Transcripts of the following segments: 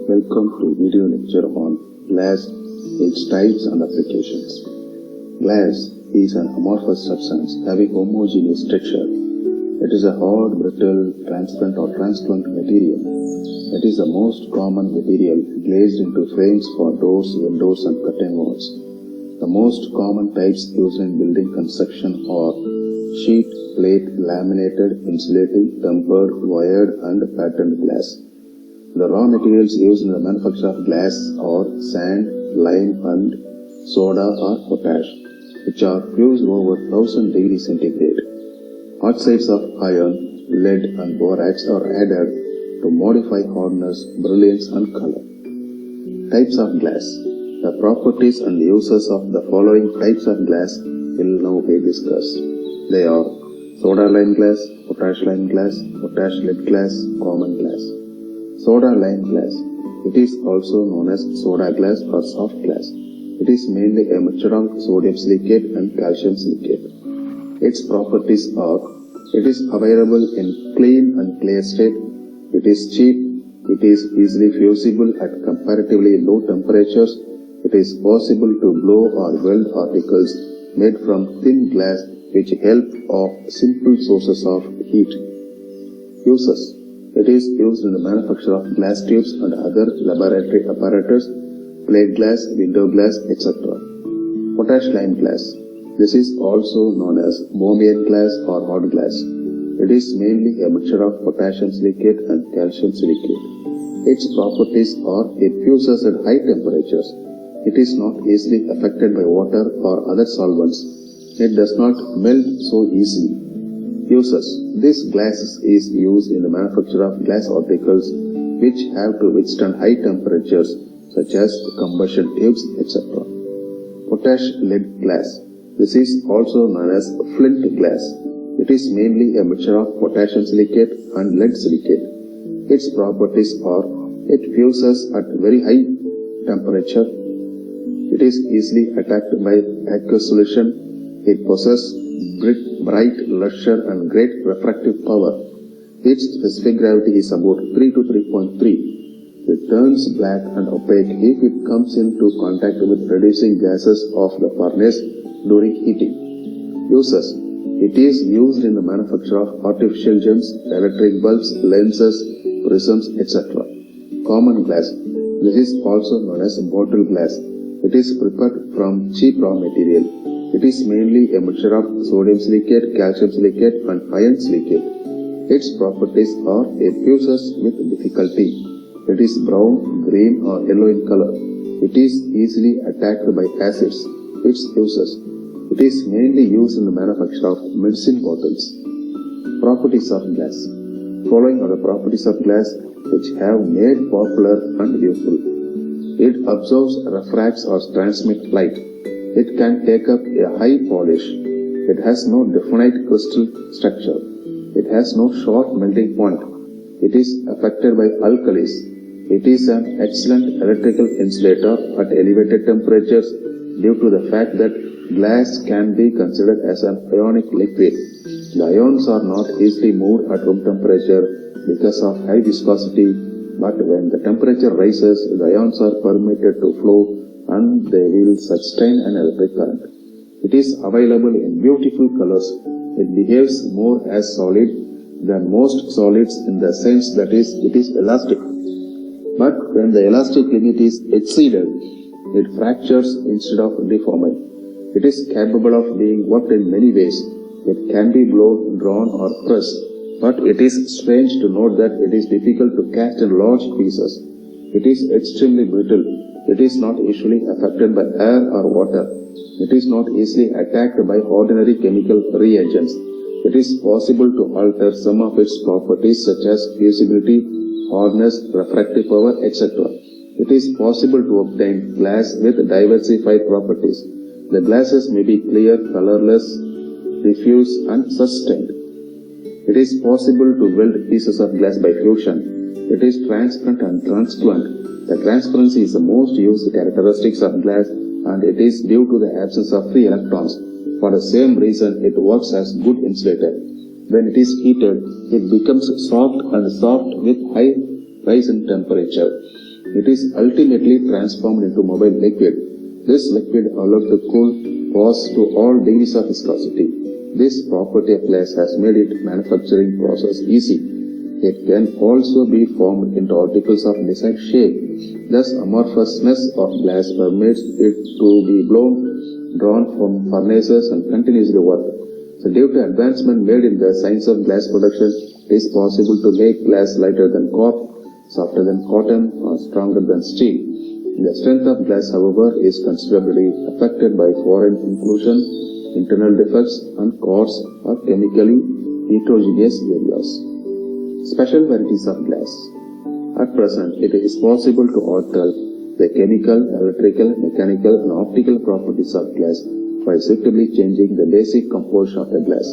Welcome to video lecture on glass, its types and applications. Glass is an amorphous substance having homogeneous texture. It is a hard, brittle, transparent or translucent material. It is the most common material glazed into frames for doors, windows and curtain walls. The most common types used in building construction are sheet, plate, laminated, insulating, tempered, wired and patterned glass. The raw materials used in the manufacture of glass are sand, lime and soda or potash, which are fused over 1000 degrees centigrade. Oxides of iron, lead and borax are added to modify hardness, brilliance and color. Types of glass. The properties and uses of the following types of glass will now be discussed. They are soda lime glass, potash lime glass, potash lead glass, common glass. Soda lime glass. It is also known as soda glass or soft glass. It is mainly a mixture of sodium silicate and calcium silicate. Its properties are: it is available in clean and clear state, it is cheap, it is easily fusible at comparatively low temperatures, it is possible to blow or weld articles made from thin glass which help of simple sources of heat. Uses. It is used in the manufacture of glass tubes and other laboratory apparatus, plate glass, window glass, etc. Potash lime glass. This is also known as Bohmian glass or hard glass. It is mainly a mixture of potassium silicate and calcium silicate. Its properties are: it fuses at high temperatures. It is not easily affected by water or other solvents. It does not melt so easily. Uses. This glass is used in the manufacture of glass articles which have to withstand high temperatures such as combustion tubes, etc. Potash lead glass. This is also known as flint glass. It is mainly a mixture of potassium silicate and lead silicate. Its properties are: it fuses at very high temperature. It is easily attacked by aqueous solution. It possesses bright luster and great refractive power. Its specific gravity is about 3 to 3.3. It turns black and opaque if it comes into contact with reducing gases of the furnace during heating. Uses. It is used in the manufacture of artificial gems, electric bulbs, lenses, prisms, etc. Common glass. This is also known as bottle glass. It is prepared from cheap raw material. It is mainly a mixture of sodium silicate, calcium silicate and iron silicate. Its properties are: it fuses with difficulty. It is brown, green or yellow in color. It is easily attacked by acids. Its uses. It is mainly used in the manufacture of medicine bottles. Properties of glass. Following are the properties of glass which have made popular and useful. It absorbs, refracts or transmits light. It can take up a high polish. It has no definite crystal structure. It has no short melting point. It is affected by alkalis. It is an excellent electrical insulator at elevated temperatures due to the fact that glass can be considered as an ionic liquid. The ions are not easily moved at room temperature because of high viscosity, but when the temperature rises, the ions are permitted to flow and they will sustain an electric current. It is available in beautiful colors. It behaves more as solid than most solids in the sense that it is elastic. But when the elastic limit is exceeded, it fractures instead of deforming. It is capable of being worked in many ways. It can be blown, drawn or pressed. But it is strange to note that it is difficult to cast in large pieces. It is extremely brittle. It is not usually affected by air or water. It is not easily attacked by ordinary chemical reagents. It is possible to alter some of its properties such as fusibility, hardness, refractive power, etc. It is possible to obtain glass with diversified properties. The glasses may be clear, colorless, diffuse and sustained. It is possible to weld pieces of glass by fusion. It is transparent and translucent. The transparency is the most used characteristics of glass and it is due to the absence of free electrons. For the same reason, it works as good insulator. When it is heated, it becomes soft with high rise in temperature. It is ultimately transformed into mobile liquid. This liquid allowed to cool was to all degrees of viscosity. This property of glass has made its manufacturing process easy. It can also be formed into articles of desired shape. Thus, amorphousness of glass permits it to be drawn from furnaces and continuously work. So, due to advancement made in the science of glass production, it is possible to make glass lighter than cork, softer than cotton, or stronger than steel. The strength of glass, however, is considerably affected by foreign inclusion, internal defects, and coarse or chemically heterogeneous areas. Special varieties of glass. At present, it is possible to alter the chemical, electrical, mechanical, and optical properties of glass by suitably changing the basic composition of the glass.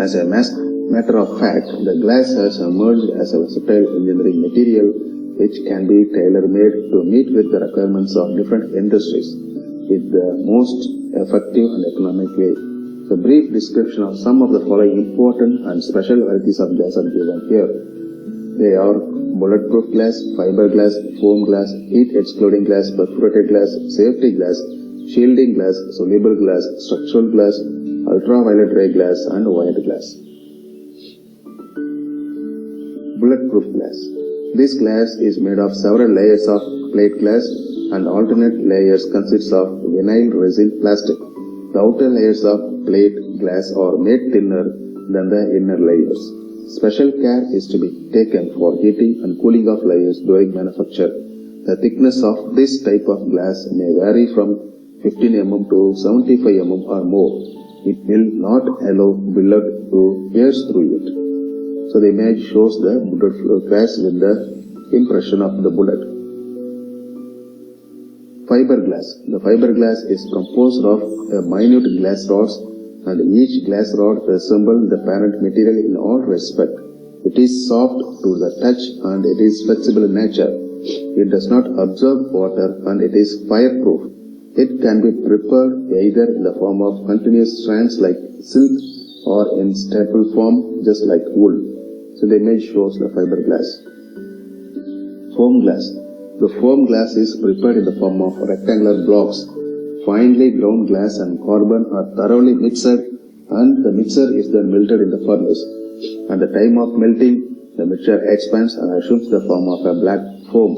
As a matter of fact, the glass has emerged as a versatile engineering material which can be tailor-made to meet with the requirements of different industries in the most effective and economic way. The brief description of some of the following important and special varieties of glass are given here. They are bulletproof glass, fiberglass, foam glass, heat-excluding glass, perforated glass, safety glass, shielding glass, soluble glass, structural glass, ultraviolet ray glass, and wire glass. Bulletproof glass. This glass is made of several layers of plate glass and alternate layers consist of vinyl resin plastic. The outer layers of plate glass are made thinner than the inner layers. Special care is to be taken for heating and cooling of layers during manufacture. The thickness of this type of glass may vary from 15 mm to 75 mm or more. It will not allow bullet to pierce through it. So the image shows the bullet glass with the impression of the bullet. Fiberglass. The fiberglass is composed of minute glass rods, and each glass rod resembles the parent material in all respects. It is soft to the touch and it is flexible in nature. It does not absorb water and it is fireproof. It can be prepared either in the form of continuous strands like silk or in staple form just like wool. So the image shows the fiberglass. Foam glass. The foam glass is prepared in the form of rectangular blocks. Finely ground glass and carbon are thoroughly mixed, and the mixture is then melted in the furnace. At the time of melting, the mixture expands and assumes the form of a black foam.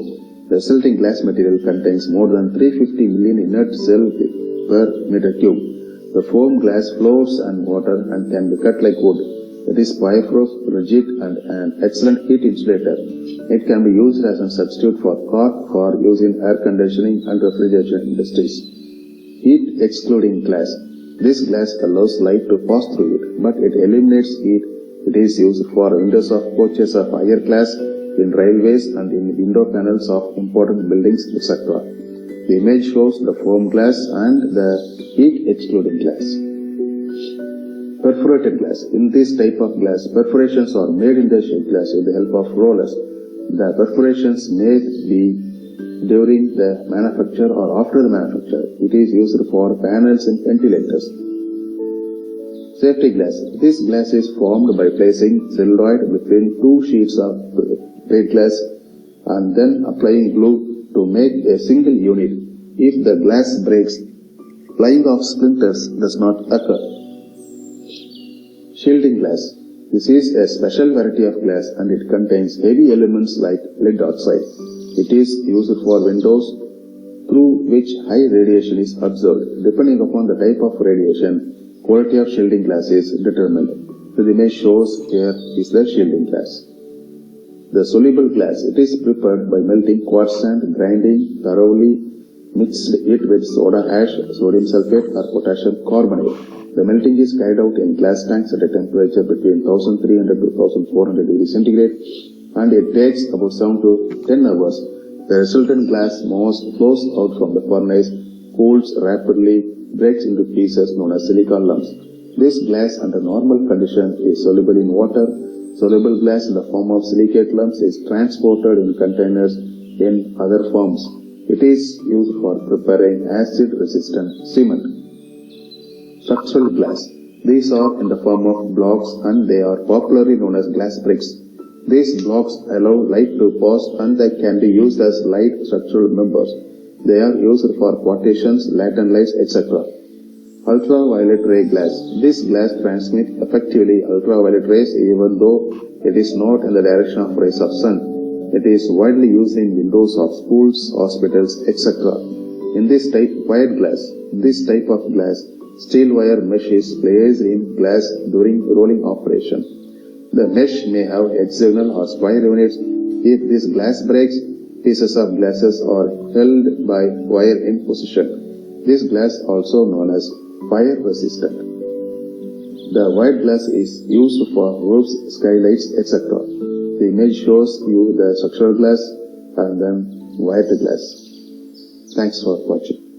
The resulting glass material contains more than 350 million inert cells per meter cube. The foam glass floats on water and can be cut like wood. It is fireproof, rigid, and an excellent heat insulator. It can be used as a substitute for cork for use in air conditioning and refrigeration industries. Heat excluding glass. This glass allows light to pass through it, but it eliminates heat. It is used for windows of coaches of higher class, in railways, and in window panels of important buildings, etc. The image shows the foam glass and the heat excluding glass. Perforated glass. In this type of glass, perforations are made in the sheet glass with the help of rollers. The perforations may be during the manufacture or after the manufacture. It is used for panels and ventilators. Safety glass. This glass is formed by placing celluloid between two sheets of plate glass and then applying glue to make a single unit. If the glass breaks, flying of splinters does not occur. Shielding glass. This is a special variety of glass and it contains heavy elements like lead oxide. It is used for windows through which high radiation is observed. Depending upon the type of radiation, quality of shielding glass is determined. The image shows here is the shielding glass. The soluble glass. It is prepared by melting quartz sand, grinding thoroughly, mixed it with soda ash, sodium sulfate or potassium carbonate. The melting is carried out in glass tanks at a temperature between 1300 to 1400 degrees centigrade and it takes about 7 to 10 hours. The resultant glass mass flows out from the furnace, cools rapidly, breaks into pieces known as silicon lumps. This glass under normal conditions is soluble in water. Soluble glass in the form of silicate lumps is transported in containers in other forms. It is used for preparing acid-resistant cement. Structural glass. These are in the form of blocks and they are popularly known as glass bricks. These blocks allow light to pass and they can be used as light structural members. They are used for partitions, latent lights, etc. Ultraviolet ray glass. This glass transmits effectively ultraviolet rays even though it is not in the direction of rays of sun. It is widely used in windows of schools, hospitals, etc. In this type of glass, steel wire mesh is placed in glass during rolling operation. The mesh may have hexagonal or square units. If this glass breaks, pieces of glasses are held by wire in position. This glass also known as fire resistant. The white glass is used for roofs, skylights, etc. The image shows you the structural glass and then white glass. Thanks for watching.